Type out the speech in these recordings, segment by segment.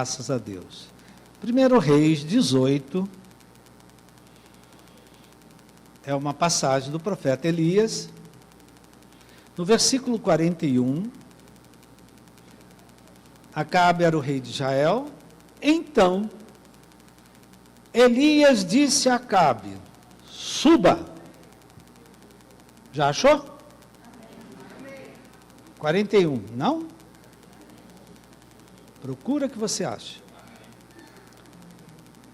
graças a Deus. 1 Reis 18, é uma passagem do profeta Elias, no versículo 41, Acabe era o rei de Israel. Então, Elias disse a Acabe, suba. Já achou? 41, não? Procura que você acha.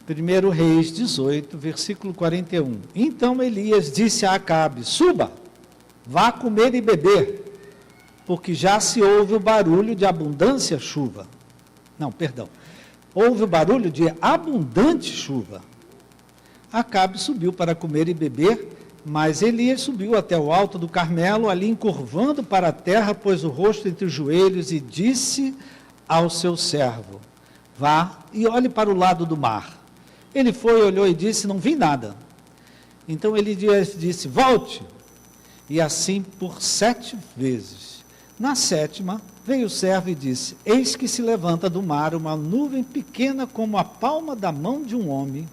1 Reis 18, versículo 41. Então Elias disse a Acabe, suba, vá comer e beber, porque já se ouve o barulho de abundância chuva. Não, perdão. Houve o barulho de abundante chuva. Acabe subiu para comer e beber, mas Elias subiu até o alto do Carmelo, ali encurvando para a terra, pôs o rosto entre os joelhos e disse ao seu servo, vá e olhe para o lado do mar. Ele foi, olhou e disse, não vi nada. Então Elias disse, volte. E assim por 7 vezes. Na 7ª, veio o servo e disse, eis que se levanta do mar uma nuvem pequena como a palma da mão de um homem.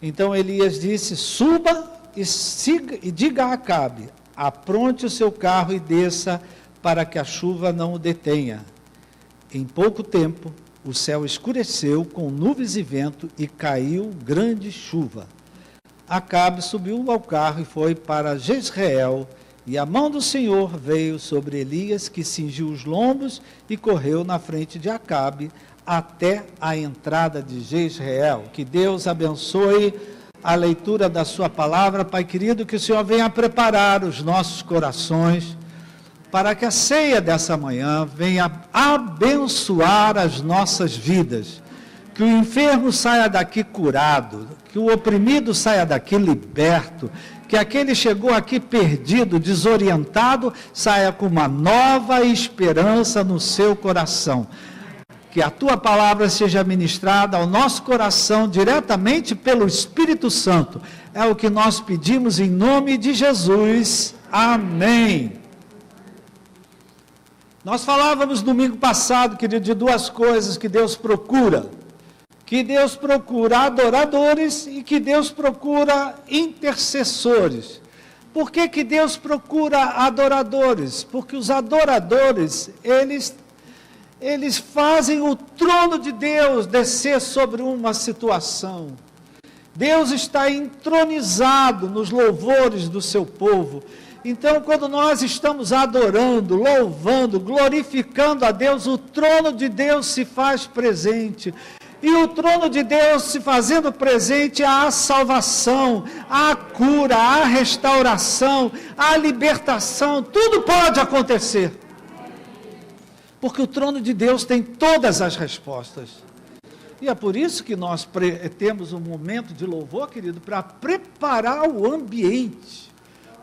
Então Elias disse, suba e diga a Acabe, apronte o seu carro e desça, para que a chuva não o detenha. Em pouco tempo, o céu escureceu com nuvens e vento e caiu grande chuva. Acabe subiu ao carro e foi para Jezreel, e a mão do Senhor veio sobre Elias, que cingiu os lombos e correu na frente de Acabe até a entrada de Jezreel. Que Deus abençoe a leitura da sua palavra. Pai querido, que o Senhor venha preparar os nossos corações para que a ceia dessa manhã venha abençoar as nossas vidas, que o enfermo saia daqui curado, que o oprimido saia daqui liberto, que aquele chegou aqui perdido, desorientado, saia com uma nova esperança no seu coração. Que a tua palavra seja ministrada ao nosso coração diretamente pelo Espírito Santo. É o que nós pedimos em nome de Jesus. Amém. Nós falávamos domingo passado, querido, de 2 coisas que Deus procura. Que Deus procura adoradores e que Deus procura intercessores. Por que que Deus procura adoradores? Porque os adoradores, eles fazem o trono de Deus descer sobre uma situação. Deus está entronizado nos louvores do seu povo. Então, quando nós estamos adorando, louvando, glorificando a Deus, o trono de Deus se faz presente. E o trono de Deus se fazendo presente, há a salvação, há a cura, há a restauração, há a libertação, tudo pode acontecer. Porque o trono de Deus tem todas as respostas. E é por isso que nós temos um momento de louvor, querido, para preparar o ambiente.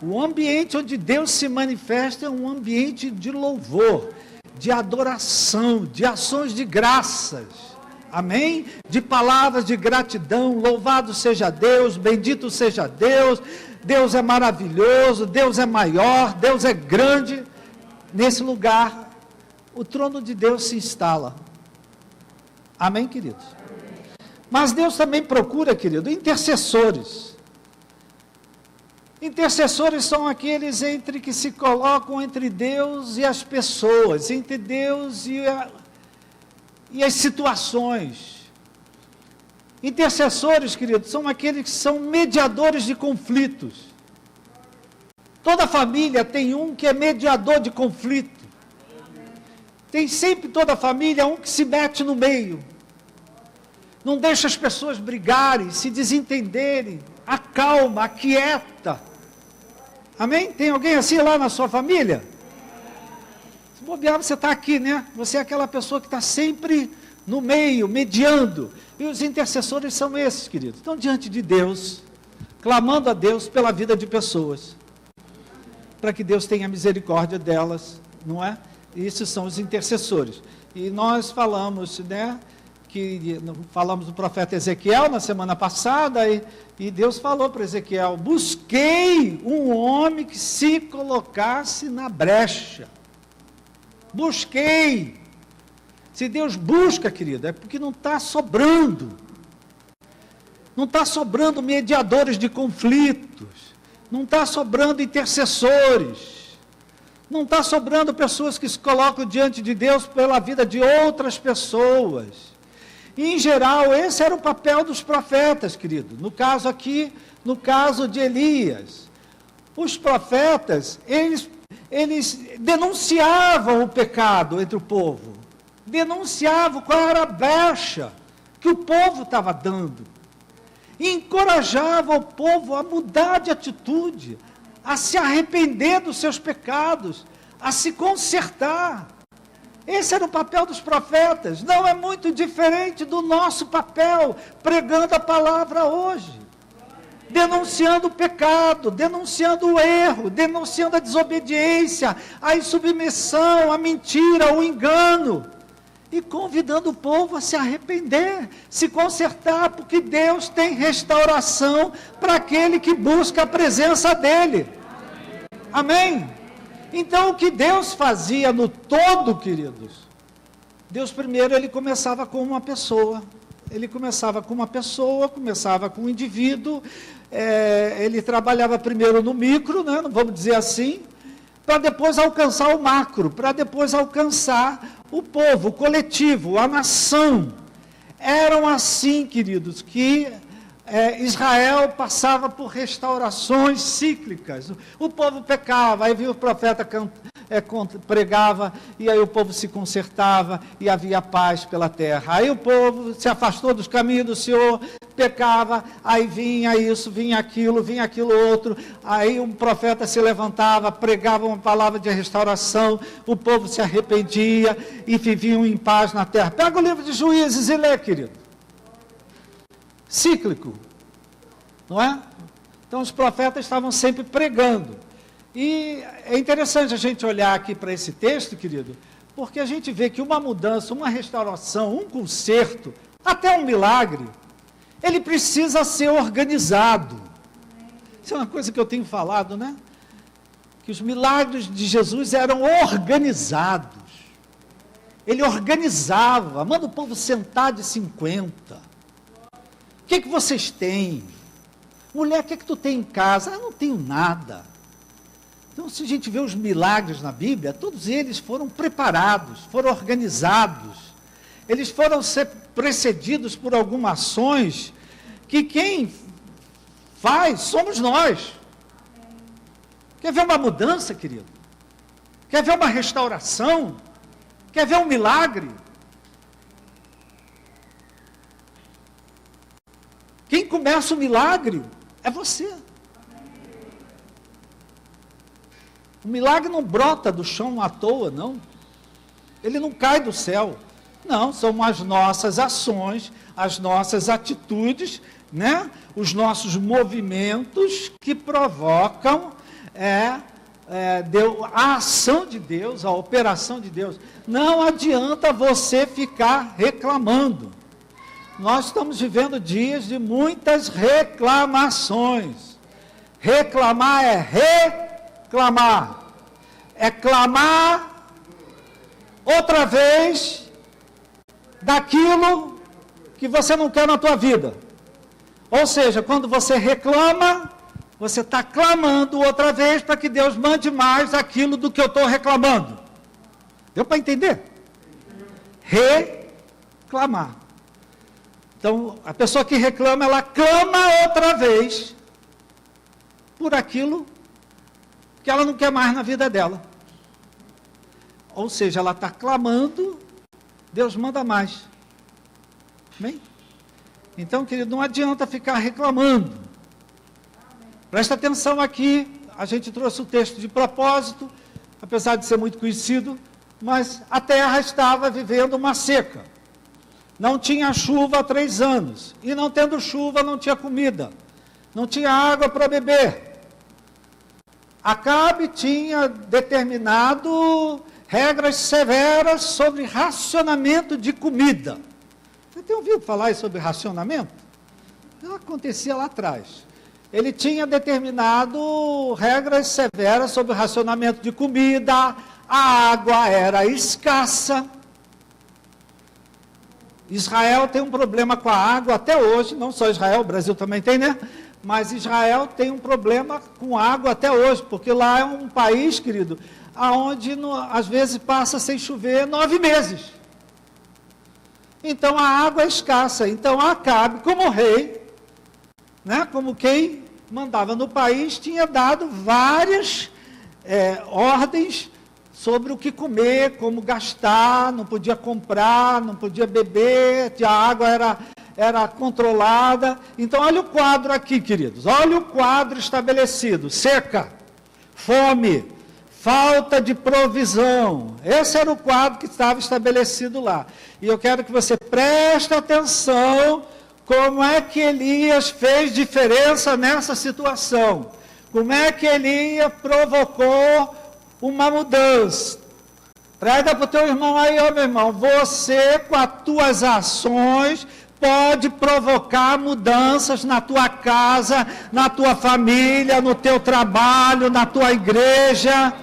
O ambiente onde Deus se manifesta é um ambiente de louvor, de adoração, de ações de graças. Amém? De palavras de gratidão, louvado seja Deus, bendito seja Deus, Deus é maravilhoso, Deus é maior, Deus é grande. Nesse lugar, o trono de Deus se instala. Amém, queridos? Mas Deus também procura, querido, intercessores. Intercessores são aqueles que se colocam entre Deus e as pessoas, entre Deus e as situações. Intercessores, queridos, são aqueles que são mediadores de conflitos. Toda família tem um que é mediador de conflito. Tem sempre toda família um que se mete no meio. Não deixa as pessoas brigarem, se desentenderem, acalma, aquieta. Amém? Tem alguém assim lá na sua família? Se bobear, você está aqui, né? Você é aquela pessoa que está sempre no meio, mediando. E os intercessores são esses, queridos. Estão diante de Deus, clamando a Deus pela vida de pessoas. Para que Deus tenha misericórdia delas, não é? E esses são os intercessores. E nós falamos, né? Falamos do profeta Ezequiel na semana passada, e Deus falou para Ezequiel, busquei um homem que se colocasse na brecha. Busquei. Se Deus busca, querido, é porque não está sobrando. Não está sobrando mediadores de conflitos. Não está sobrando intercessores. Não está sobrando pessoas que se colocam diante de Deus pela vida de outras pessoas. E, em geral, esse era o papel dos profetas, querido. No caso aqui, no caso de Elias. Os profetas, eles denunciavam o pecado entre o povo. Denunciavam qual era a brecha que o povo estava dando. E encorajavam o povo a mudar de atitude, a se arrepender dos seus pecados, a se consertar. Esse era o papel dos profetas. Não é muito diferente do nosso papel pregando a palavra hoje. Denunciando o pecado, denunciando o erro, denunciando a desobediência, a insubmissão, a mentira, o engano. E convidando o povo a se arrepender, se consertar, porque Deus tem restauração para aquele que busca a presença dEle. Amém? Então, o que Deus fazia no todo, queridos? Deus primeiro, Ele começava com uma pessoa. Ele começava com uma pessoa, começava com um indivíduo. Ele trabalhava primeiro no micro, né, vamos dizer assim, para depois alcançar o macro, para depois alcançar o povo, o coletivo, a nação. Eram assim, queridos, que Israel passava por restaurações cíclicas. O povo pecava, aí vinha o profeta pregava, e aí o povo se consertava, e havia paz pela terra. Aí o povo se afastou dos caminhos do Senhor, pecava, aí vinha isso, vinha aquilo outro, aí um profeta se levantava, pregava uma palavra de restauração, o povo se arrependia, e viviam em paz na terra. Pega o livro de Juízes e lê, querido. Cíclico, não é? Então os profetas estavam sempre pregando. E é interessante a gente olhar aqui para esse texto, querido, porque a gente vê que uma mudança, uma restauração, um conserto, até um milagre, ele precisa ser organizado. Isso é uma coisa que eu tenho falado, né? Que os milagres de Jesus eram organizados. Ele organizava, manda o povo sentar de 50. O que vocês têm? Mulher, o que tu tem em casa? Eu não tenho nada. Então, se a gente vê os milagres na Bíblia, todos eles foram preparados, foram organizados. Eles foram ser precedidos por algumas ações que quem faz somos nós. Quer ver uma mudança, querido? Quer ver uma restauração? Quer ver um milagre? Quem começa o milagre é você. O milagre não brota do chão à toa, não. Ele não cai do céu. Não, são as nossas ações, as nossas atitudes, né? Os nossos movimentos que provocam a ação de Deus, a operação de Deus. Não adianta você ficar reclamando. Nós estamos vivendo dias de muitas reclamações. Reclamar é reclamar. É clamar outra vez daquilo que você não quer na tua vida. Ou seja, quando você reclama, você está clamando outra vez para que Deus mande mais aquilo do que eu estou reclamando. Deu para entender? Reclamar. Então, a pessoa que reclama, ela clama outra vez por aquilo que ela não quer mais na vida dela. Ou seja, ela está clamando, Deus manda mais. Bem? Então, querido, não adianta ficar reclamando. Presta atenção aqui, a gente trouxe o texto de propósito, apesar de ser muito conhecido, mas a terra estava vivendo uma seca. Não tinha chuva há 3 anos. E não tendo chuva, não tinha comida. Não tinha água para beber. Acabe tinha determinado regras severas sobre racionamento de comida. Você tem ouvido falar sobre racionamento? Isso acontecia lá atrás. Ele tinha determinado regras severas sobre racionamento de comida, a água era escassa. Israel tem um problema com a água até hoje, não só Israel, o Brasil também tem, né? Mas Israel tem um problema com água até hoje, porque lá é um país, querido, onde às vezes passa sem chover 9 meses. Então a água é escassa. Então Acabe, como rei, né, como quem mandava no país, tinha dado várias ordens sobre o que comer, como gastar, não podia comprar, não podia beber, a água era controlada. Então olha o quadro aqui, queridos, olha o quadro estabelecido: seca, fome, falta de provisão. Esse era o quadro que estava estabelecido lá. E eu quero que você preste atenção como é que Elias fez diferença nessa situação. Como é que Elias provocou uma mudança. Prega para o teu irmão aí, ó meu irmão, você com as tuas ações pode provocar mudanças na tua casa, na tua família, no teu trabalho, na tua igreja.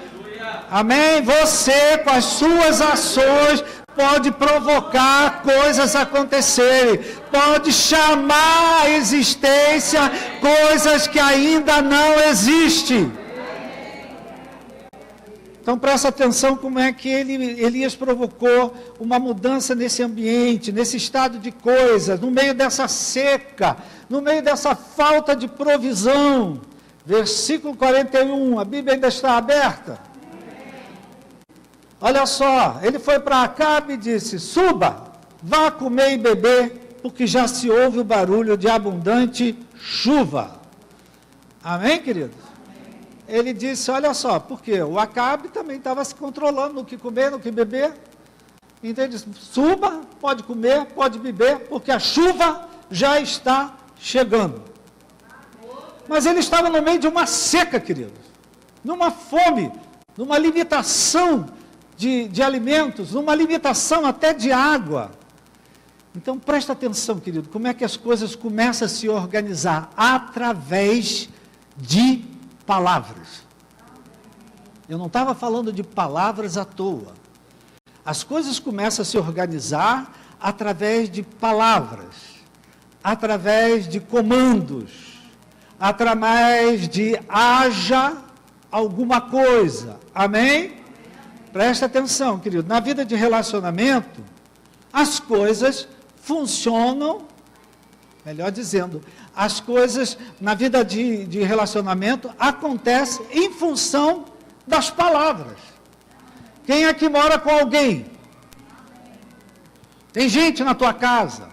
Amém? Você com as suas ações pode provocar coisas acontecerem, pode chamar à existência coisas que ainda não existem. Então presta atenção como é que Elias provocou uma mudança nesse ambiente, nesse estado de coisas, no meio dessa seca, no meio dessa falta de provisão. Versículo 41, a Bíblia ainda está aberta. Olha só, ele foi para Acabe e disse: suba, vá comer e beber, porque já se ouve o barulho de abundante chuva. Amém, queridos? Ele disse, olha só, porque o Acabe também estava se controlando no que comer, no que beber. Então ele disse, suba, pode comer, pode beber, porque a chuva já está chegando. Mas ele estava no meio de uma seca, queridos, numa fome, numa limitação de alimentos, numa limitação até de água. Então presta atenção, querido, como é que as coisas começam a se organizar? Através de palavras. Eu não estava falando de palavras à toa. As coisas começam a se organizar através de palavras, através de comandos, através de haja alguma coisa. Amém? Presta atenção, querido. Na vida de relacionamento, as coisas funcionam, melhor dizendo, as coisas na vida de relacionamento acontecem em função das palavras. Quem é que mora com alguém? Tem gente na tua casa?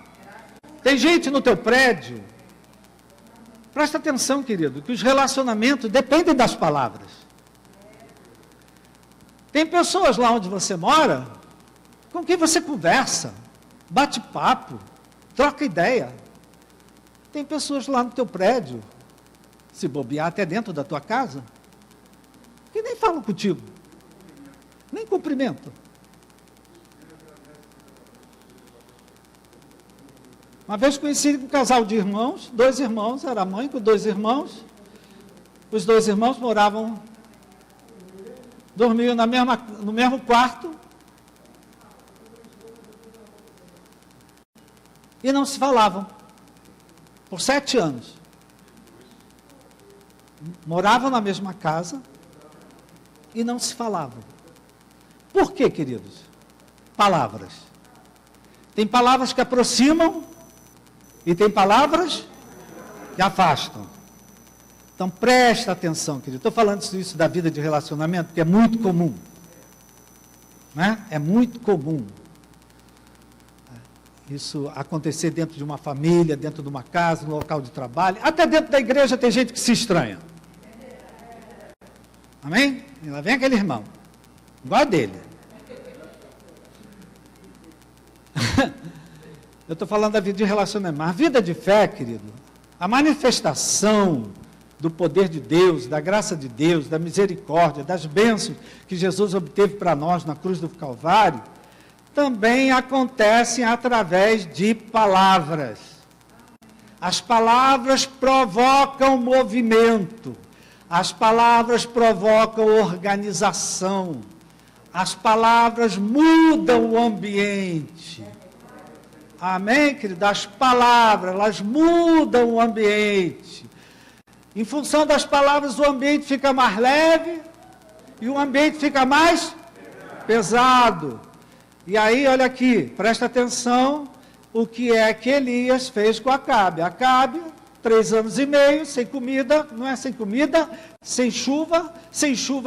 Tem gente no teu prédio? Presta atenção, querido, que os relacionamentos dependem das palavras. Tem pessoas lá onde você mora, com quem você conversa, bate papo, troca ideia. Tem pessoas lá no teu prédio, se bobear até dentro da tua casa, que nem falam contigo, nem cumprimentam. Uma vez conheci um casal de irmãos, 2 irmãos, era a mãe com 2 irmãos, os 2 irmãos dormiam no mesmo quarto, e não se falavam. Por 7 anos. Moravam na mesma casa e não se falavam. Por quê, queridos? Palavras. Tem palavras que aproximam e tem palavras que afastam. Então presta atenção, querido. Estou falando isso da vida de relacionamento, porque é muito comum. Né? É muito comum isso acontecer dentro de uma família, dentro de uma casa, no local de trabalho, até dentro da igreja tem gente que se estranha. Amém? E lá vem aquele irmão, igual a dele. Eu estou falando da vida de relacionamento, mas a vida de fé, querido, a manifestação do poder de Deus, da graça de Deus, da misericórdia, das bênçãos que Jesus obteve para nós na cruz do Calvário, também acontecem através de palavras. As palavras provocam movimento, as palavras provocam organização, as palavras mudam o ambiente. Amém, querido? As palavras, elas mudam o ambiente. Em função das palavras, o ambiente fica mais leve e o ambiente fica mais pesado. E aí, olha aqui, presta atenção, o que é que Elias fez com Acabe. Acabe, 3 anos e meio, sem comida, não é sem comida, sem chuva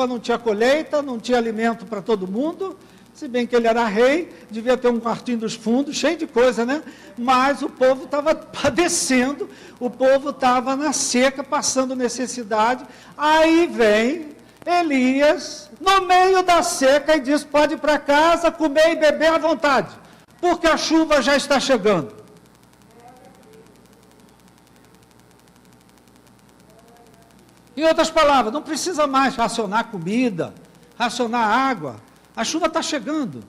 não tinha colheita, não tinha alimento para todo mundo, se bem que ele era rei, devia ter um quartinho dos fundos, cheio de coisa, né? Mas o povo estava padecendo, o povo estava na seca, passando necessidade. Aí vem Elias, no meio da seca, e diz: pode ir para casa, comer e beber à vontade, porque a chuva já está chegando. Em outras palavras, não precisa mais racionar comida, racionar água. A chuva está chegando.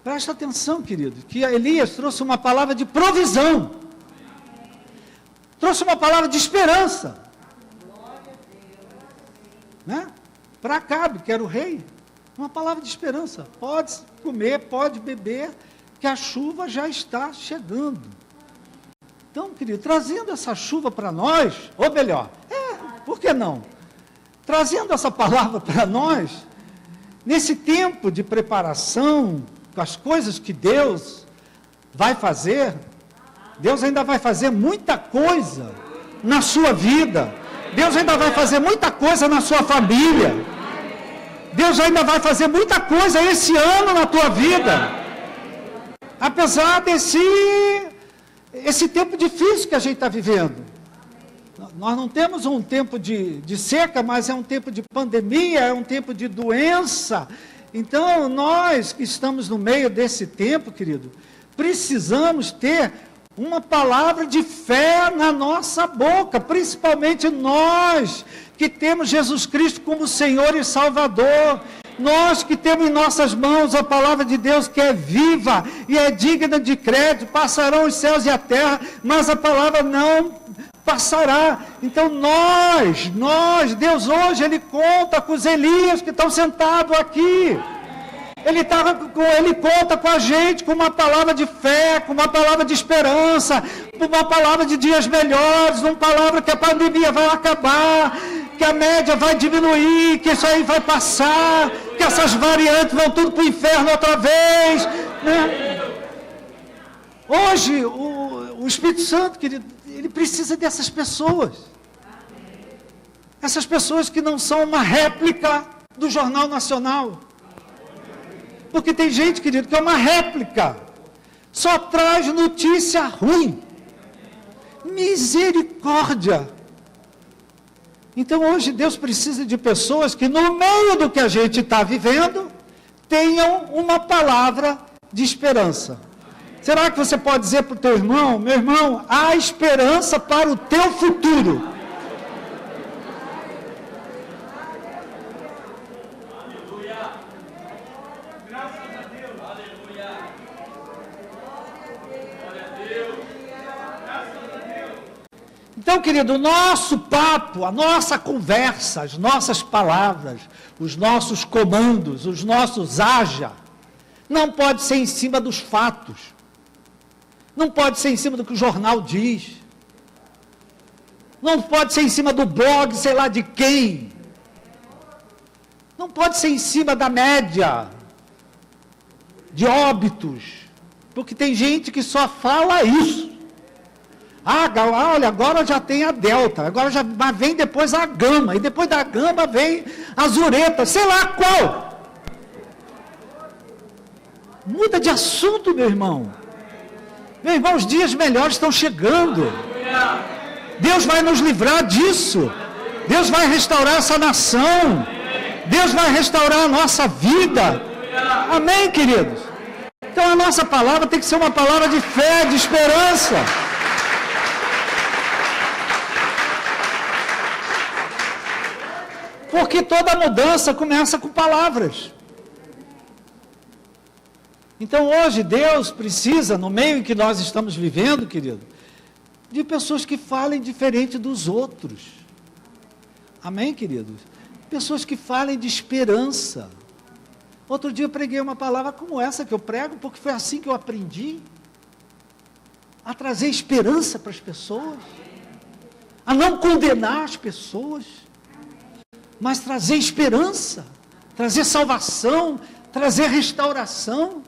Presta atenção, querido, que Elias trouxe uma palavra de provisão. Trouxe uma palavra de esperança. Né? Para Acabe, que era o rei. Uma palavra de esperança. Pode comer, pode beber, que a chuva já está chegando. Então, querido, trazendo essa chuva para nós, ou melhor, por que não? Trazendo essa palavra para nós, nesse tempo de preparação, com as coisas que Deus vai fazer, Deus ainda vai fazer muita coisa na sua vida, Deus ainda vai fazer muita coisa na sua família, Deus ainda vai fazer muita coisa esse ano na tua vida, apesar desse tempo difícil que a gente está vivendo. Nós não temos um tempo de seca, mas é um tempo de pandemia, é um tempo de doença. Então, nós que estamos no meio desse tempo, querido, precisamos ter uma palavra de fé na nossa boca, principalmente nós que temos Jesus Cristo como Senhor e Salvador. Nós que temos em nossas mãos a palavra de Deus, que é viva e é digna de crédito. Passarão os céus e a terra, mas a palavra não passará. Então Deus hoje, Ele conta com os Elias que estão sentados aqui. Ele conta com a gente, com uma palavra de fé, com uma palavra de esperança, com uma palavra de dias melhores, uma palavra que a pandemia vai acabar, que a média vai diminuir, que isso aí vai passar, que essas variantes vão tudo para o inferno outra vez. Né? Hoje, o Espírito Santo, querido, ele precisa dessas pessoas. Essas pessoas que não são uma réplica do Jornal Nacional. Porque tem gente, querido, que é uma réplica. Só traz notícia ruim. Misericórdia. Então hoje Deus precisa de pessoas que no meio do que a gente está vivendo, tenham uma palavra de esperança. Será que você pode dizer para o teu irmão: meu irmão, há esperança para o teu futuro? Então, querido, o nosso papo, a nossa conversa, as nossas palavras, os nossos comandos, os nossos haja, não pode ser em cima dos fatos. Não pode ser em cima do que o jornal diz. Não pode ser em cima do blog, sei lá de quem. Não pode ser em cima da média de óbitos. Porque tem gente que só fala isso. Olha, agora já tem a delta, agora já vem depois a gama, e depois da gama vem a zureta, sei lá qual. Muda de assunto, meu irmão. Meu irmão, os dias melhores estão chegando. Deus vai nos livrar disso. Deus vai restaurar essa nação. Deus vai restaurar a nossa vida. Amém, queridos? Então a nossa palavra tem que ser uma palavra de fé, de esperança. Porque toda mudança começa com palavras. Então hoje Deus precisa, no meio em que nós estamos vivendo, querido, de pessoas que falem diferente dos outros. Amém, queridos? Pessoas que falem de esperança. Outro dia eu preguei uma palavra como essa que eu prego, porque foi assim que eu aprendi. a trazer esperança para as pessoas, a não condenar as pessoas, mas trazer esperança, trazer salvação, trazer restauração.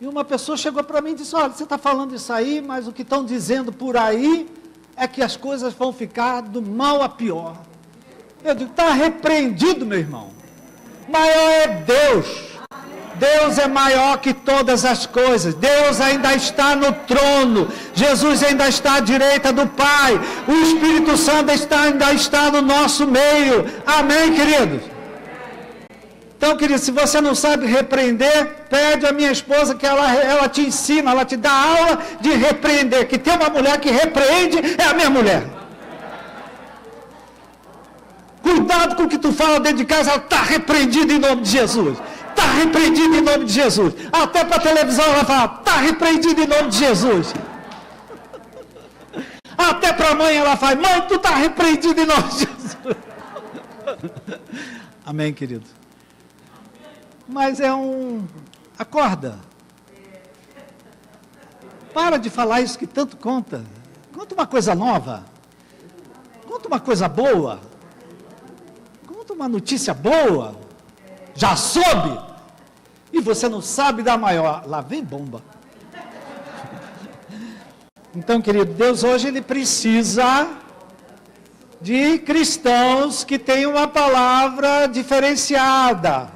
E uma pessoa chegou para mim e disse, olha, você está falando isso aí, mas o que estão dizendo por aí é que as coisas vão ficar do mal a pior. Eu digo, está repreendido, meu irmão. Maior é Deus. Deus é maior que todas as coisas. Deus ainda está no trono. Jesus ainda está à direita do Pai. O Espírito Santo ainda está no nosso meio. Amém, queridos? Então, querido, se você não sabe repreender, pede a minha esposa que ela te ensina, ela te dá aula de repreender. Que tem uma mulher que repreende, é a minha mulher. Cuidado com o que tu fala dentro de casa, ela está repreendida em nome de Jesus. Está repreendida em nome de Jesus. Até para a televisão ela fala, está repreendida em nome de Jesus. Até para a mãe ela fala, mãe, tu está repreendida em nome de Jesus. Amém, querido? Mas acorda. Para de falar isso que tanto conta. Conta uma coisa nova. Conta uma coisa boa. Conta uma notícia boa. Já soube. E você não sabe da maior. Lá vem bomba. Então, querido, Deus hoje ele precisa de cristãos que tenham uma palavra diferenciada.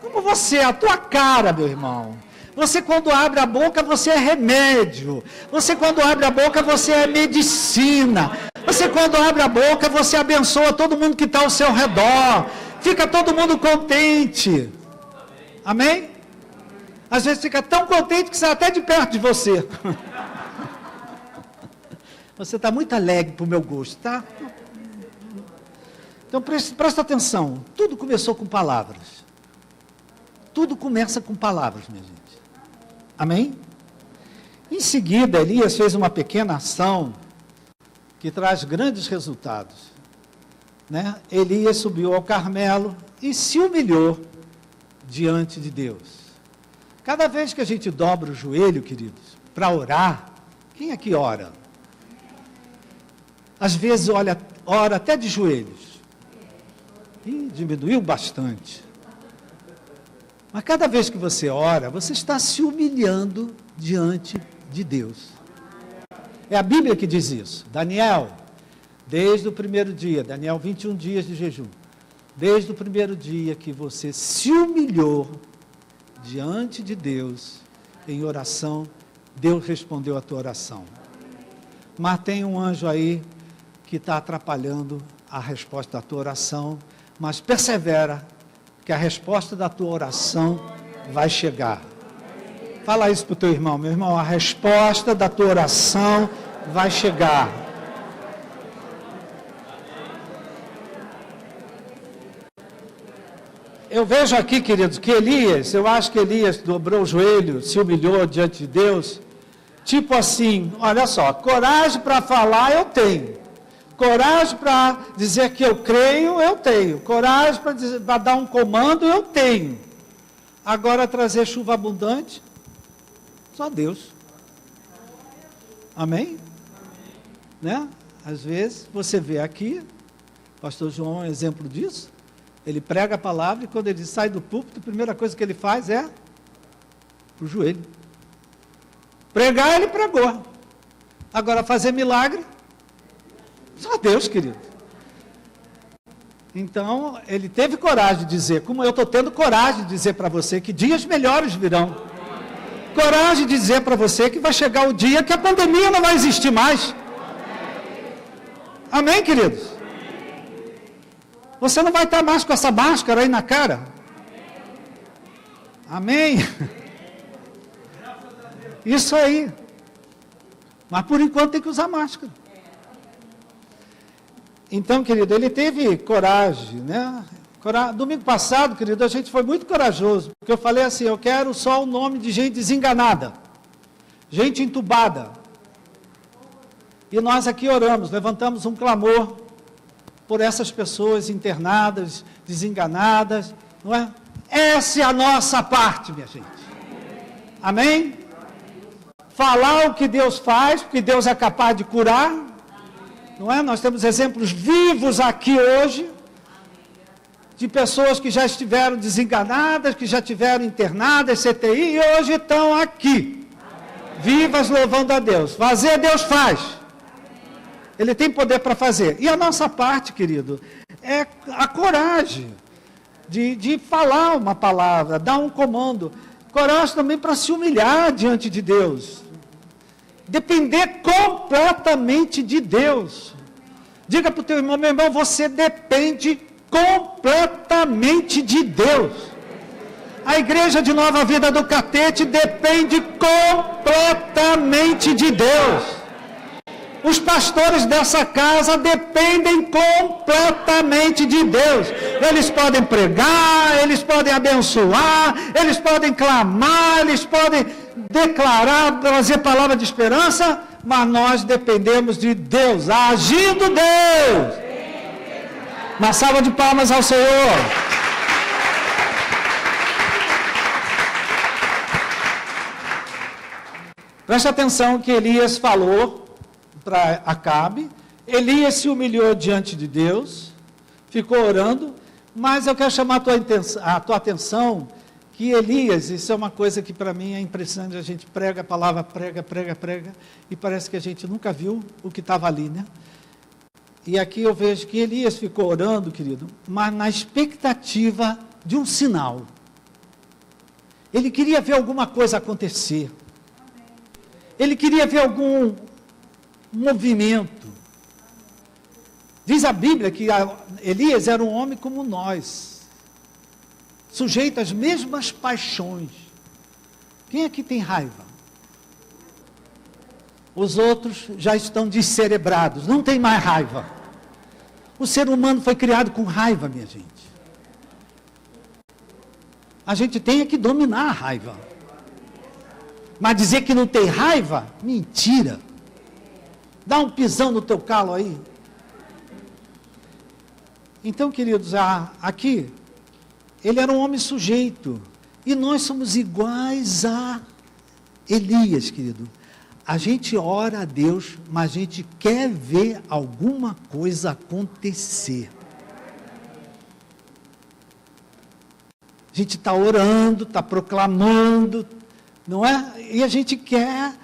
Como você, a tua cara, meu irmão. Você quando abre a boca, você é remédio. Você quando abre a boca, você é medicina. Você quando abre a boca, você abençoa todo mundo que está ao seu redor. Fica todo mundo contente. Amém? Às vezes fica tão contente que sai até de perto de você. Você está muito alegre para o meu gosto, tá? Então presta atenção. Tudo começou com palavras. Tudo começa com palavras, minha gente. Amém? Em seguida, Elias fez uma pequena ação que traz grandes resultados. Né? Elias subiu ao Carmelo e se humilhou diante de Deus. Cada vez que a gente dobra o joelho, queridos, para orar, quem aqui ora? Às vezes ora até de joelhos. E diminuiu bastante. Mas cada vez que você ora, você está se humilhando diante de Deus. É a Bíblia que diz isso. Daniel, desde o primeiro dia, Daniel 21 dias de jejum, desde o primeiro dia que você se humilhou diante de Deus, em oração, Deus respondeu a tua oração. Mas tem um anjo aí que está atrapalhando a resposta da tua oração, mas persevera, que a resposta da tua oração vai chegar. Fala isso para o teu irmão, meu irmão, a resposta da tua oração vai chegar. Eu vejo aqui, queridos, que Elias, eu acho que Elias dobrou o joelho, se humilhou diante de Deus, tipo assim, olha só, coragem para falar eu tenho. Coragem para dizer que eu creio, eu tenho. Coragem para dar um comando, eu tenho. Agora trazer chuva abundante, só Deus. Amém? Né? Às vezes você vê aqui, pastor João é um exemplo disso. Ele prega a palavra e quando ele sai do púlpito, a primeira coisa que ele faz é pro joelho. Pregar, ele pregou. Agora fazer milagre, só Deus, querido. Então, ele teve coragem de dizer, como eu estou tendo coragem de dizer para você que dias melhores virão. Coragem de dizer para você que vai chegar o dia que a pandemia não vai existir mais. Amém, queridos? Você não vai estar mais com essa máscara aí na cara. Amém? Isso aí. Mas por enquanto tem que usar máscara. Então, querido, ele teve coragem, né? Domingo passado, querido, a gente foi muito corajoso, porque eu falei assim, eu quero só o nome de gente desenganada, gente entubada. E nós aqui oramos, levantamos um clamor por essas pessoas internadas, desenganadas, não é? Essa é a nossa parte, minha gente. Amém? falar o que Deus faz, porque Deus é capaz de curar. Não é? Nós temos exemplos vivos aqui hoje, de pessoas que já estiveram desenganadas, que já tiveram internadas, CTI, e hoje estão aqui, vivas, louvando a Deus. Fazer, Deus faz. Ele tem poder para fazer. E a nossa parte, querido, é a coragem de falar uma palavra, dar um comando. Coragem também para se humilhar diante de Deus. Depender completamente de Deus. Diga para o teu irmão, meu irmão, você depende completamente de Deus. A igreja de Nova Vida do Catete depende completamente de Deus. Os pastores dessa casa dependem completamente de Deus. Eles podem pregar, eles podem abençoar, eles podem clamar, eles podem declarar, trazer palavra de esperança, mas nós dependemos de Deus, agindo Deus. Uma salva de palmas ao Senhor. Preste atenção que Elias falou para Acabe. Elias se humilhou diante de Deus, ficou orando, mas eu quero chamar a tua atenção que Elias, isso é uma coisa que para mim é impressionante, a gente prega a palavra, prega, e parece que a gente nunca viu o que estava ali, né? E aqui eu vejo que Elias ficou orando, querido, mas na expectativa de um sinal. Ele queria ver alguma coisa acontecer. Ele queria ver algum movimento. Diz a Bíblia que Elias era um homem como nós, sujeito às mesmas paixões. Quem aqui tem raiva? Os outros já estão descerebrados, não tem mais raiva. O ser humano foi criado com raiva, minha gente. A gente tem que dominar a raiva. Mas dizer que não tem raiva, mentira. Dá um pisão no teu calo aí. Então, queridos, aqui, ele era um homem sujeito. E nós somos iguais a Elias, querido. A gente ora a Deus, mas a gente quer ver alguma coisa acontecer. A gente está orando, está proclamando, não é? E a gente quer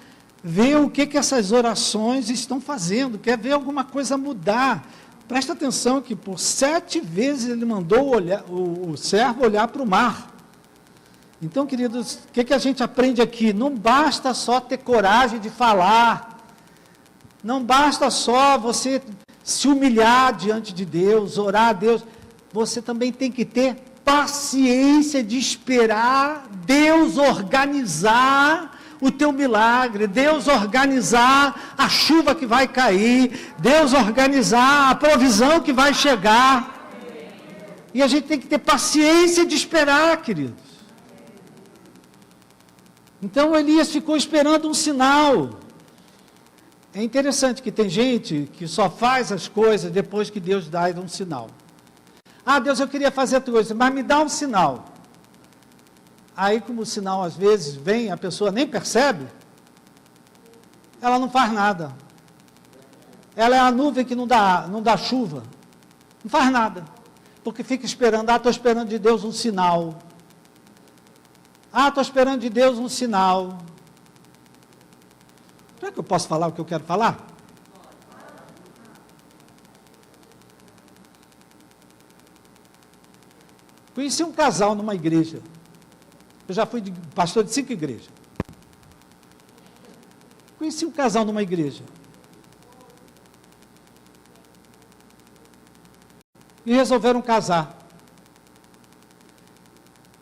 ver o que essas orações estão fazendo, quer ver alguma coisa mudar. Presta atenção que por 7 vezes ele mandou o servo olhar para o mar. Então, queridos, o que a gente aprende aqui? Não basta só ter coragem de falar. Não basta só você se humilhar diante de Deus, orar a Deus. Você também tem que ter paciência de esperar Deus organizar o teu milagre, Deus organizar a chuva que vai cair, Deus organizar a provisão que vai chegar. E a gente tem que ter paciência de esperar, queridos. Então Elias ficou esperando um sinal. É interessante que tem gente que só faz as coisas depois que Deus dá um sinal. Ah, Deus, eu queria fazer a coisa, mas me dá um sinal. Aí, como o sinal às vezes vem, a pessoa nem percebe, ela não faz nada. Ela é a nuvem que não dá chuva. Não faz nada. Porque fica esperando, estou esperando de Deus um sinal. Estou esperando de Deus um sinal. Será que eu posso falar o que eu quero falar? Conheci um casal numa igreja. Eu já fui pastor de 5 igrejas. Conheci um casal numa igreja. E resolveram casar.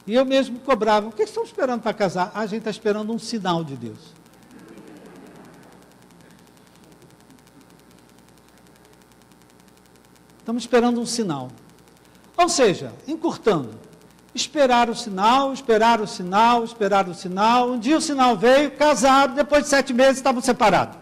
E eu mesmo cobrava, o que estão esperando para casar? A gente está esperando um sinal de Deus. Estamos esperando um sinal. Ou seja, encurtando, esperar o sinal, esperar o sinal, esperar o sinal. Um dia o sinal veio, casaram, depois de 7 meses estavam separados.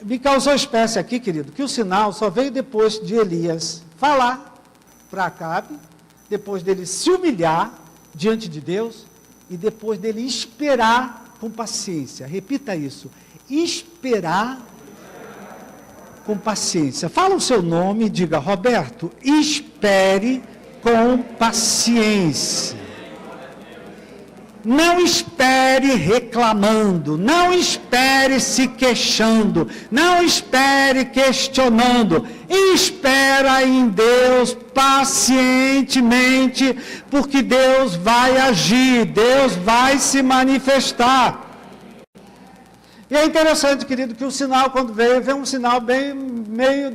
me causou espécie aqui, querido, que o sinal só veio depois de Elias falar para Acabe, depois dele se humilhar diante de Deus e depois dele esperar com paciência. Repita isso, esperar com paciência. Fala o seu nome e diga: Roberto, espere com paciência. Não espere reclamando, não espere se queixando, não espere questionando. Espera em Deus pacientemente, porque Deus vai agir, Deus vai se manifestar. E é interessante, querido, que o sinal, quando veio um sinal meio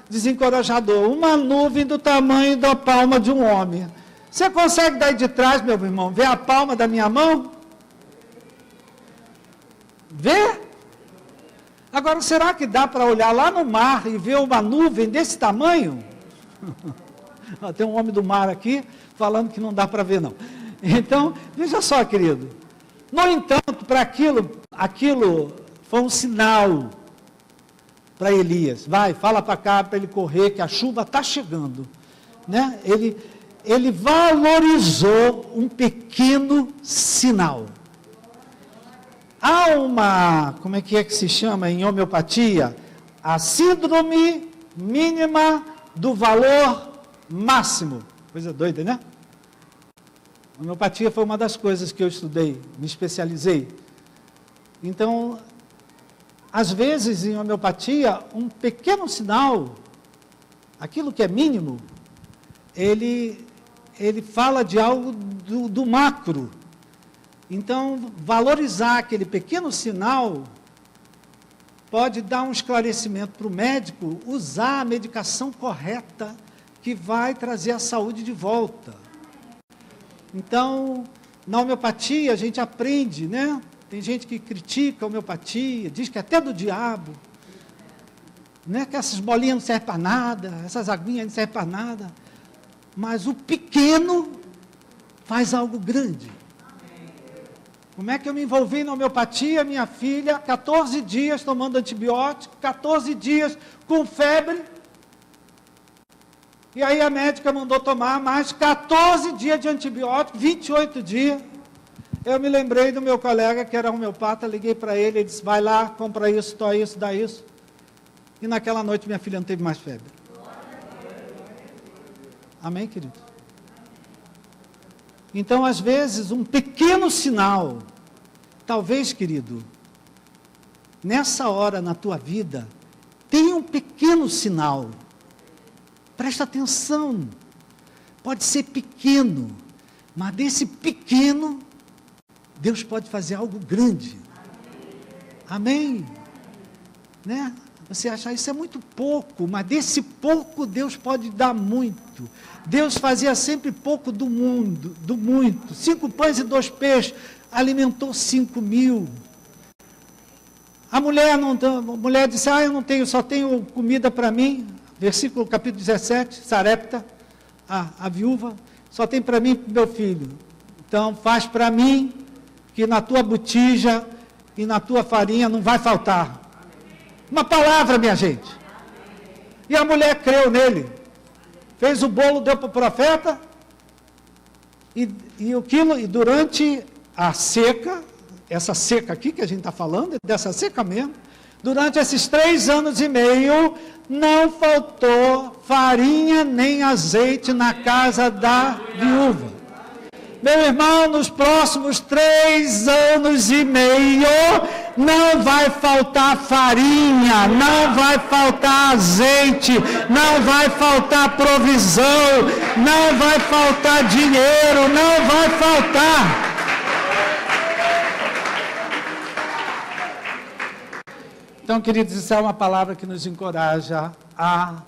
desencorajador. Uma nuvem do tamanho da palma de um homem. Você consegue daí de trás, meu irmão, ver a palma da minha mão? Vê? Agora, será que dá para olhar lá no mar e ver uma nuvem desse tamanho? Tem um homem do mar aqui falando que não dá para ver, não. Então, veja só, querido. No entanto, para aquilo foi um sinal para Elias. Vai, fala para cá, para ele correr, que a chuva está chegando. Né? Ele valorizou um pequeno sinal. Há uma, como é que se chama em homeopatia? A síndrome mínima do valor máximo. Coisa doida, né? A homeopatia foi uma das coisas que eu estudei, me especializei. Então, às vezes em homeopatia, um pequeno sinal, aquilo que é mínimo, ele fala de algo do macro. Então, valorizar aquele pequeno sinal pode dar um esclarecimento para o médico usar a medicação correta que vai trazer a saúde de volta. Então, na homeopatia a gente aprende, né? Tem gente que critica a homeopatia, diz que é até do diabo, né? Que essas bolinhas não servem para nada, essas aguinhas não servem para nada. Mas o pequeno faz algo grande. Como é que eu me envolvi na homeopatia? Minha filha, 14 dias tomando antibiótico, 14 dias com febre. E aí a médica mandou tomar mais 14 dias de antibiótico, 28 dias. Eu me lembrei do meu colega que era homeopata, liguei para ele, ele disse: vai lá, compra isso, toma isso, dá isso. E naquela noite minha filha não teve mais febre. Amém, querido? Então, às vezes, um pequeno sinal, talvez, querido, nessa hora na tua vida, tenha um pequeno sinal. Presta atenção. Pode ser pequeno, mas desse pequeno, Deus pode fazer algo grande. Amém? Né? Você acha isso é muito pouco, mas desse pouco Deus pode dar muito. Deus fazia sempre pouco do muito. 5 pães e 2 peixes, alimentou 5.000. A mulher disse: eu não tenho, só tenho comida para mim. Versículo capítulo 17, Sarepta, a viúva, só tem para mim e para o meu filho. Então faz para mim, que na tua botija e na tua farinha não vai faltar. Uma palavra, minha gente. E a mulher creu nele. Fez o bolo, deu para o profeta. E durante a seca, essa seca aqui que a gente está falando, dessa seca mesmo, durante esses 3 anos e meio, não faltou farinha nem azeite na casa da viúva. Meu irmão, nos próximos 3 anos e meio, não vai faltar farinha, não vai faltar azeite, não vai faltar provisão, não vai faltar dinheiro, não vai faltar. Então, queridos, isso é uma palavra que nos encoraja a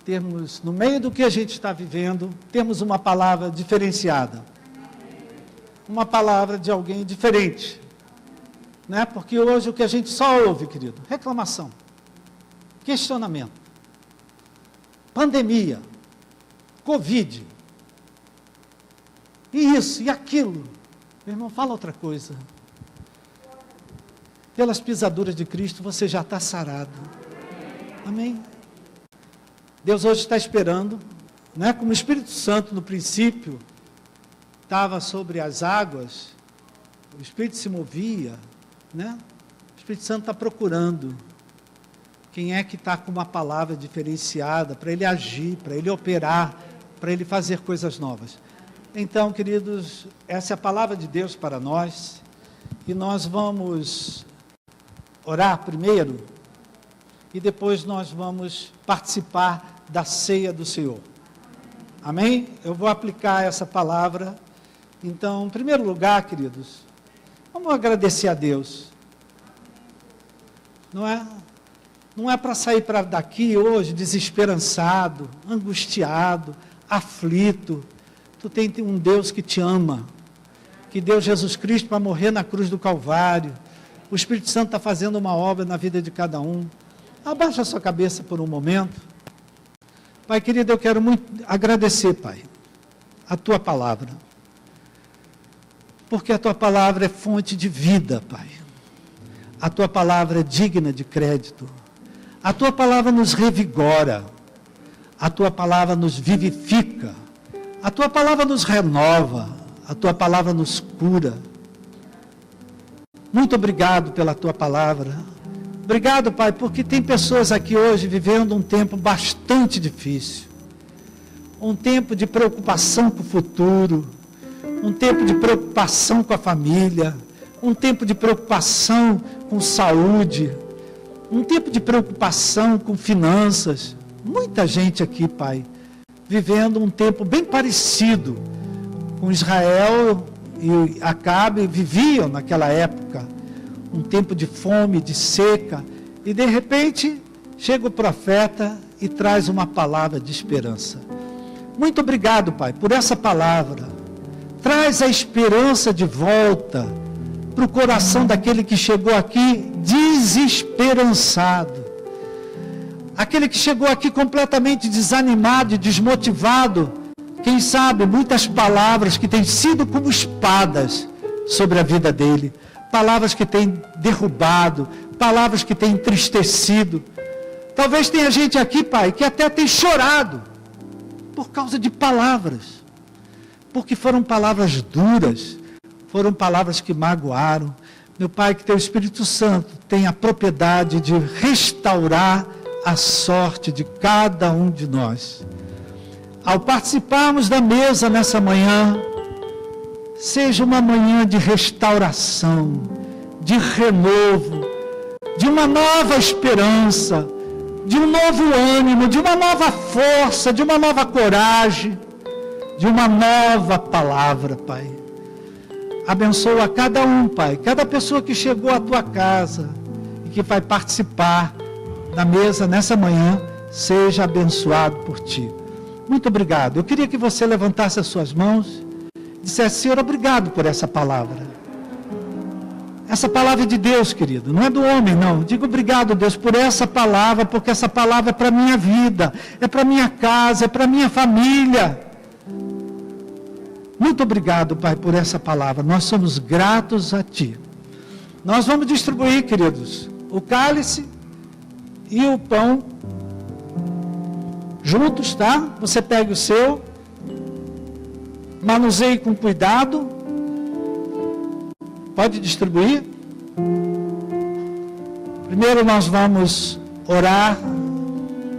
termos, no meio do que a gente está vivendo, termos uma palavra diferenciada. Uma palavra de alguém diferente. Né? Porque hoje o que a gente só ouve, querido, reclamação, questionamento, pandemia, Covid, e isso e aquilo. Meu irmão, fala outra coisa. pelas pisaduras de Cristo, você já está sarado. Amém? Deus hoje está esperando, né? Como o Espírito Santo no princípio estava sobre as águas, o Espírito se movia, né? O Espírito Santo está procurando quem é que está com uma palavra diferenciada para ele agir, para ele operar, para ele fazer coisas novas. Então, queridos, essa é a palavra de Deus para nós, e nós vamos orar primeiro, e depois nós vamos participar da ceia do Senhor. Amém? Eu vou aplicar essa palavra. Então, em primeiro lugar, queridos, vamos agradecer a Deus. Não é para sair daqui hoje desesperançado, angustiado, aflito. Tu tem um Deus que te ama, que deu Jesus Cristo para morrer na cruz do Calvário. O Espírito Santo está fazendo uma obra na vida de cada um. Abaixa a sua cabeça por um momento. Pai querido, eu quero muito agradecer, Pai, a Tua palavra. Porque a Tua palavra é fonte de vida, Pai. A Tua palavra é digna de crédito. A Tua palavra nos revigora. A Tua palavra nos vivifica. A Tua palavra nos renova. A Tua palavra nos cura. Muito obrigado pela Tua palavra. Obrigado, Pai, porque tem pessoas aqui hoje vivendo um tempo bastante difícil. Um tempo de preocupação com o futuro. Um tempo de preocupação com a família. Um tempo de preocupação com saúde. Um tempo de preocupação com finanças. Muita gente aqui, Pai, vivendo um tempo bem parecido com Israel e Acabe viviam naquela época. Um tempo de fome, de seca, e de repente chega o profeta e traz uma palavra de esperança. Muito obrigado, Pai, por essa palavra. Traz a esperança de volta para o coração daquele que chegou aqui desesperançado. Aquele que chegou aqui completamente desanimado e desmotivado. Quem sabe muitas palavras que têm sido como espadas sobre a vida dele. Palavras que têm derrubado, palavras que têm entristecido. Talvez tenha gente aqui, Pai, que até tem chorado por causa de palavras. Porque foram palavras duras, foram palavras que magoaram. Meu Pai, que Teu Espírito Santo tenha a propriedade de restaurar a sorte de cada um de nós. Ao participarmos da mesa nessa manhã, seja uma manhã de restauração, de renovo, de uma nova esperança, de um novo ânimo, de uma nova força, de uma nova coragem, de uma nova palavra, Pai. Abençoa cada um, Pai, cada pessoa que chegou à Tua casa e que vai participar da mesa nessa manhã, seja abençoado por Ti. Muito obrigado. Eu queria que você levantasse as suas mãos e dissesse: Senhor, obrigado por essa palavra. Essa palavra é de Deus, querido, não é do homem, não. Digo obrigado, Deus, por essa palavra, porque essa palavra é para a minha vida, é para a minha casa, é para a minha família. Muito obrigado, Pai, por essa palavra. Nós somos gratos a Ti. Nós vamos distribuir, queridos, o cálice e o pão juntos, tá? Você pega o seu, manuseie com cuidado. Pode distribuir. Primeiro nós vamos orar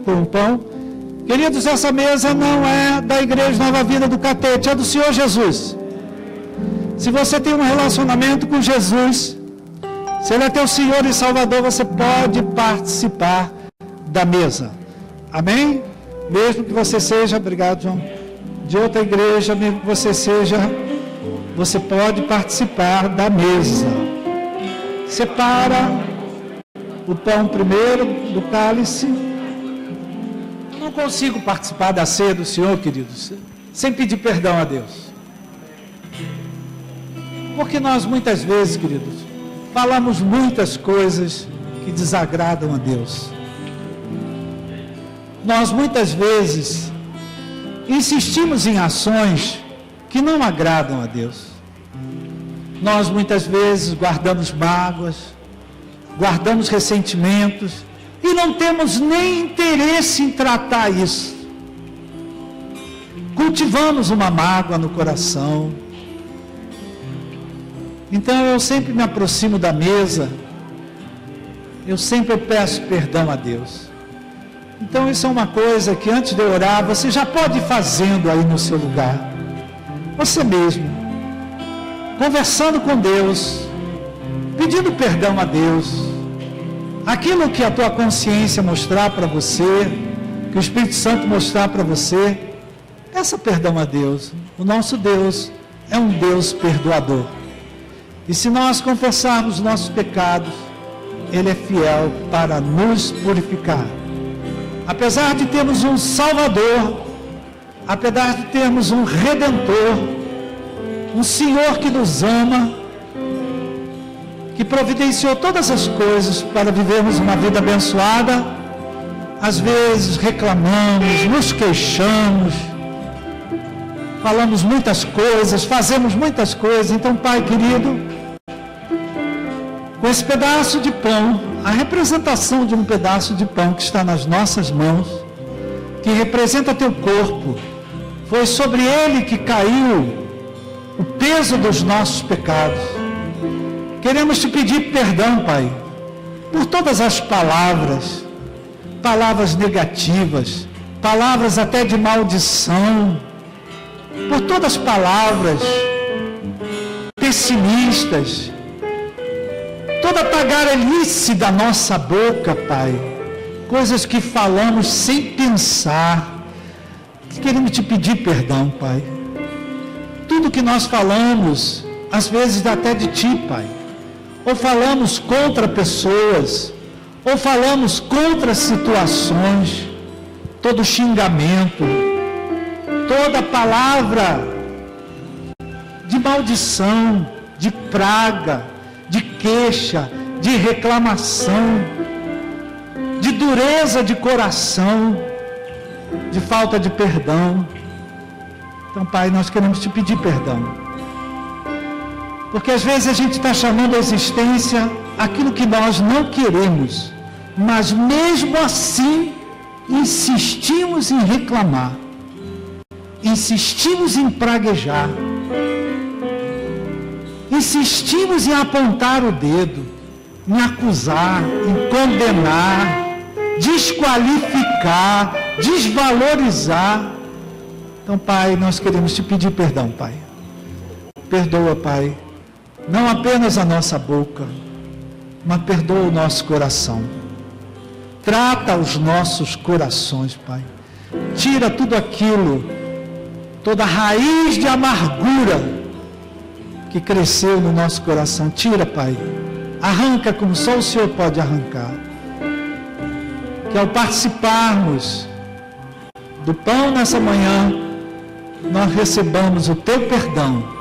com o pão. Queridos, essa mesa não é da Igreja Nova Vida do Catete, é do Senhor Jesus. Se você tem um relacionamento com Jesus, se Ele é teu Senhor e Salvador, você pode participar da mesa. Amém? Mesmo que você seja, obrigado, João, de outra igreja, mesmo que você seja, você pode participar da mesa. Separa o pão primeiro do cálice. Eu não consigo participar da ceia do Senhor, queridos, sem pedir perdão a Deus. Porque nós muitas vezes, queridos, falamos muitas coisas que desagradam a Deus. Nós muitas vezes insistimos em ações que não agradam a Deus. Nós muitas vezes guardamos mágoas, guardamos ressentimentos e não temos nem interesse em tratar isso. Cultivamos uma mágoa no coração. Então eu sempre me aproximo da mesa, eu sempre peço perdão a Deus. Então isso é uma coisa que antes de eu orar, você já pode ir fazendo aí no seu lugar. Você mesmo, conversando com Deus, pedindo perdão a Deus. Aquilo que a tua consciência mostrar para você, que o Espírito Santo mostrar para você, peça perdão a Deus. O nosso Deus é um Deus perdoador. E se nós confessarmos nossos pecados, Ele é fiel para nos purificar. Apesar de termos um Salvador, apesar de termos um Redentor, um Senhor que nos ama, que providenciou todas as coisas para vivermos uma vida abençoada, às vezes reclamamos, nos queixamos, falamos muitas coisas, fazemos muitas coisas. Então, Pai querido, com esse pedaço de pão, a representação de um pedaço de pão que está nas nossas mãos, que representa teu corpo, foi sobre ele que caiu o peso dos nossos pecados. Queremos te pedir perdão, Pai, por todas as palavras negativas, palavras até de maldição, por todas as palavras pessimistas, toda a tagarelice da nossa boca, Pai, coisas que falamos sem pensar. Queremos te pedir perdão, Pai. Tudo que nós falamos, às vezes até de Ti, Pai, ou falamos contra pessoas, ou falamos contra situações, todo xingamento, toda palavra de maldição, de praga, de queixa, de reclamação, de dureza de coração, de falta de perdão. Então, Pai, nós queremos te pedir perdão. Porque às vezes a gente está chamando a existência aquilo que nós não queremos, mas mesmo assim insistimos em reclamar, insistimos em praguejar, insistimos em apontar o dedo, em acusar, em condenar, desqualificar, desvalorizar. Então, Pai, nós queremos te pedir perdão, Pai. Perdoa, Pai, não apenas a nossa boca, mas perdoa o nosso coração. Trata os nossos corações, Pai. Tira tudo aquilo, toda raiz de amargura que cresceu no nosso coração. Tira, Pai. Arranca como só o Senhor pode arrancar. Que ao participarmos do pão nessa manhã, nós recebamos o teu perdão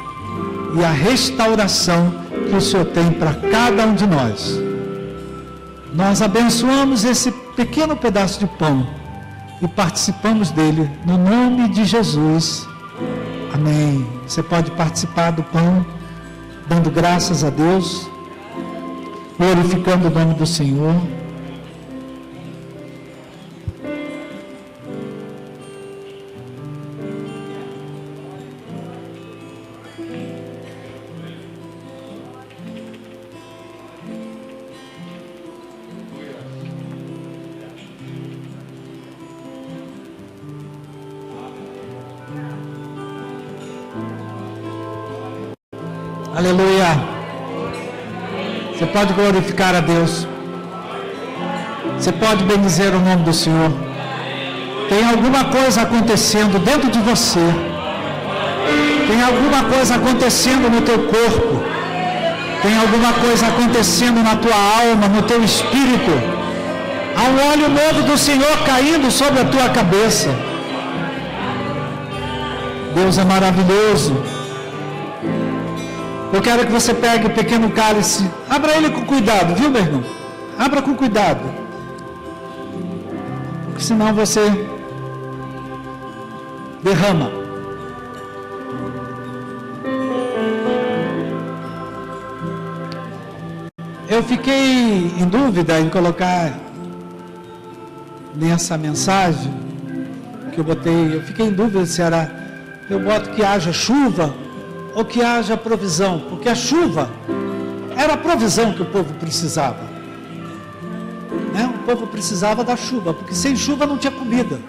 e a restauração que o Senhor tem para cada um de nós. Nós abençoamos esse pequeno pedaço de pão e participamos dele no nome de Jesus. Amém. Você pode participar do pão, dando graças a Deus, glorificando o nome do Senhor. Aleluia. Você pode glorificar a Deus. Você pode bendizer o nome do Senhor. Tem alguma coisa acontecendo dentro de você. Tem alguma coisa acontecendo no teu corpo. Tem alguma coisa acontecendo na tua alma, no teu espírito. Há um óleo novo do Senhor caindo sobre a tua cabeça. Deus é maravilhoso. Eu quero que você pegue o pequeno cálice, abra ele com cuidado, viu, meu irmão? Abra com cuidado, porque senão você derrama. Eu fiquei em dúvida em colocar nessa mensagem que eu botei, eu fiquei em dúvida se eu boto que haja chuva ou que haja provisão, porque a chuva era a provisão que o povo precisava, né? O povo precisava da chuva, porque sem chuva não tinha comida,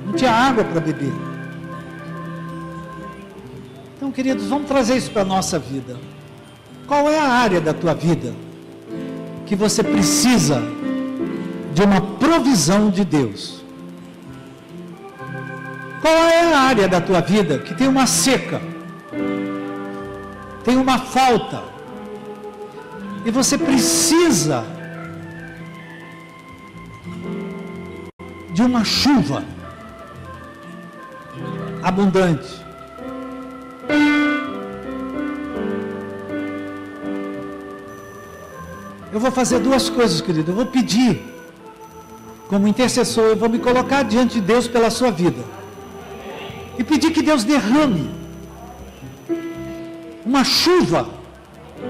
não tinha água para beber. Então, queridos, vamos trazer isso para a nossa vida. Qual é a área da tua vida que você precisa de uma provisão de Deus? Qual é a área da tua vida que tem uma seca, tem uma falta, e você precisa de uma chuva abundante? Eu vou fazer duas coisas, querido. Eu vou pedir, como intercessor, eu vou me colocar diante de Deus pela sua vida e pedir que Deus derrame uma chuva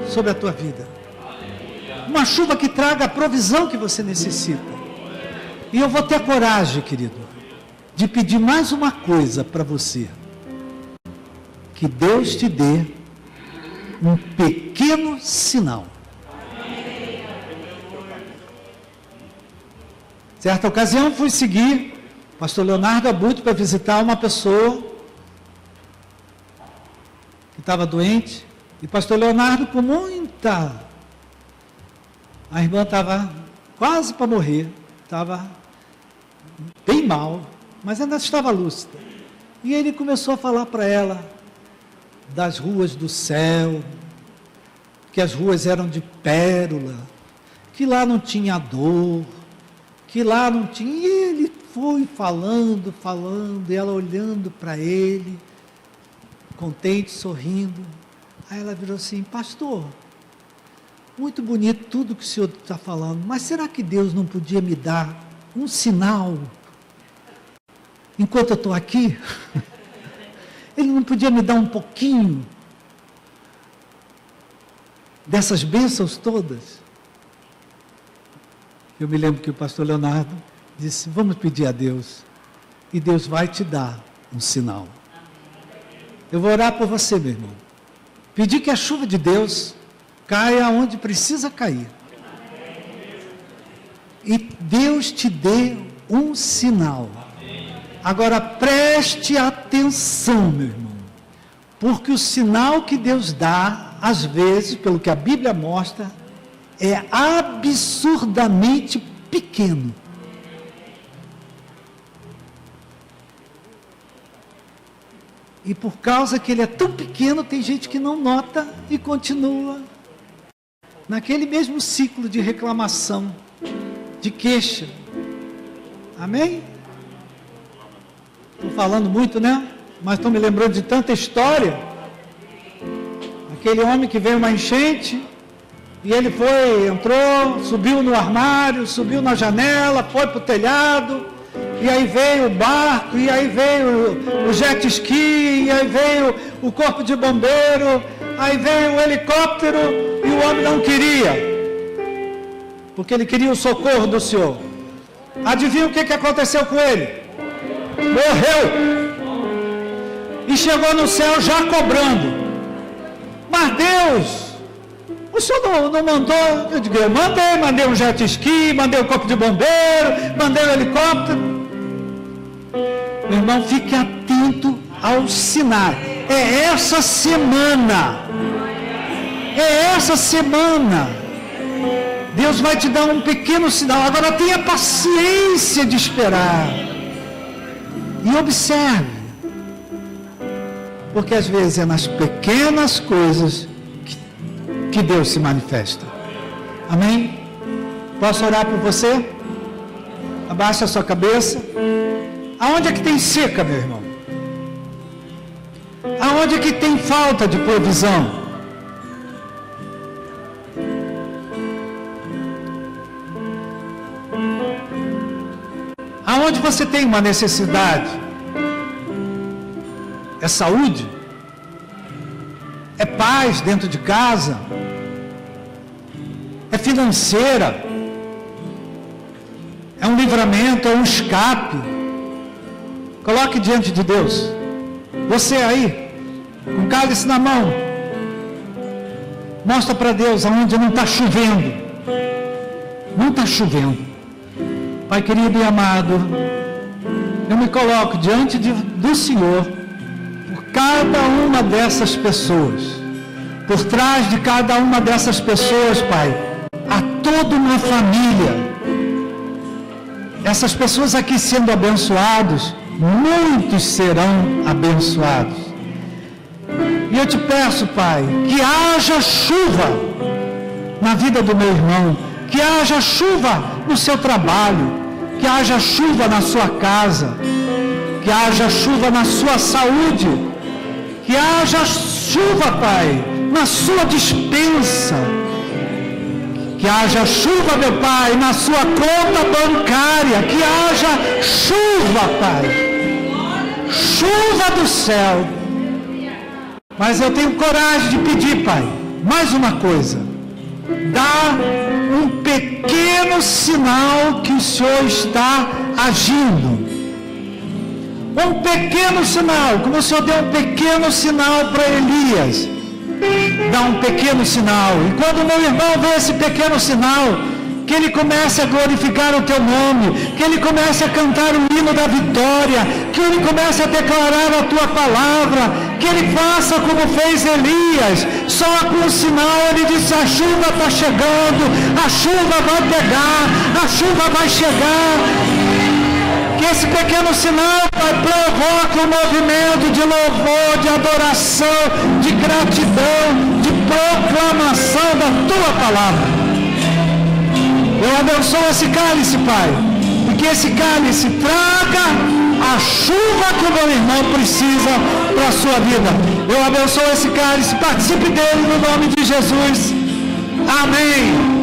sobre a tua vida, uma chuva que traga a provisão que você necessita. E eu vou ter coragem, querido, de pedir mais uma coisa para você: que Deus te dê um pequeno sinal. Certa ocasião fui seguir o pastor Leonardo Abutre para visitar uma pessoa que estava doente, e pastor Leonardo com a irmã estava quase para morrer, estava bem mal, mas ainda estava lúcida, e ele começou a falar para ela das ruas do céu, que as ruas eram de pérola, que lá não tinha dor, que lá não tinha, e ele foi falando, e ela olhando para ele, contente, sorrindo. Aí ela virou assim: pastor, muito bonito tudo que o senhor está falando, mas será que Deus não podia me dar um sinal enquanto eu estou aqui? Ele não podia me dar um pouquinho dessas bênçãos todas? Eu me lembro que o pastor Leonardo disse: vamos pedir a Deus, e Deus vai te dar um sinal. Eu vou orar por você, meu irmão. Pedir que a chuva de Deus caia onde precisa cair. E Deus te dê um sinal. Agora preste atenção, meu irmão, porque o sinal que Deus dá, às vezes, pelo que a Bíblia mostra, é absurdamente pequeno. E por causa que ele é tão pequeno, tem gente que não nota e continua naquele mesmo ciclo de reclamação, de queixa. Amém? Estou falando muito, né? Mas estou me lembrando de tanta história. Aquele homem que veio uma enchente, e ele entrou, subiu no armário, subiu na janela, foi para o telhado, e aí veio o barco, e aí veio o jet ski, e aí veio o corpo de bombeiro, aí veio o helicóptero, e o homem não queria, porque ele queria o socorro do Senhor. Adivinha o que aconteceu com ele? Morreu! E chegou no céu já cobrando. Mas Deus, o Senhor não mandou? Eu digo: eu mandei um jet ski, mandei um corpo de bombeiro, mandei um helicóptero. Meu irmão, fique atento aos sinais. É essa semana, Deus vai te dar um pequeno sinal. Agora tenha paciência de esperar e observe, porque às vezes é nas pequenas coisas que Deus se manifesta. Amém? Posso orar por você? Abaixa a sua cabeça. Aonde é que tem seca, meu irmão? Aonde é que tem falta de provisão? Aonde você tem uma necessidade? É saúde? É paz dentro de casa? é financeira, é um livramento, é um escape. Coloque diante de Deus. Você aí, com cálice na mão, mostra para Deus aonde não está chovendo. Não está chovendo. Pai querido e amado, eu me coloco diante do Senhor por cada uma dessas pessoas. Por trás de cada uma dessas pessoas, Pai, há toda uma família. Essas pessoas aqui sendo abençoados, muitos serão abençoados. E eu te peço, Pai, que haja chuva na vida do meu irmão, que haja chuva no seu trabalho, que haja chuva na sua casa, que haja chuva na sua saúde, que haja chuva, Pai, na sua despensa, que haja chuva, meu Pai, na sua conta bancária, que haja chuva, Pai, chuva do céu. Mas eu tenho coragem de pedir, Pai, mais uma coisa: dá um pequeno sinal que o Senhor está agindo. Um pequeno sinal, como o Senhor deu um pequeno sinal para Elias. Dá um pequeno sinal. E quando o meu irmão vê esse pequeno sinal, que ele comece a glorificar o teu nome, que ele comece a cantar o hino da vitória, que ele comece a declarar a tua palavra, que ele faça como fez Elias. Só com o sinal ele disse: a chuva está chegando, a chuva vai pegar, a chuva vai chegar. Que esse pequeno sinal, Pai, provoque um movimento de louvor, de adoração, de gratidão, de proclamação da tua palavra. Eu abençoo esse cálice, Pai, e que esse cálice traga a chuva que o meu irmão precisa para a sua vida. Eu abençoo esse cálice, participe dele no nome de Jesus. Amém.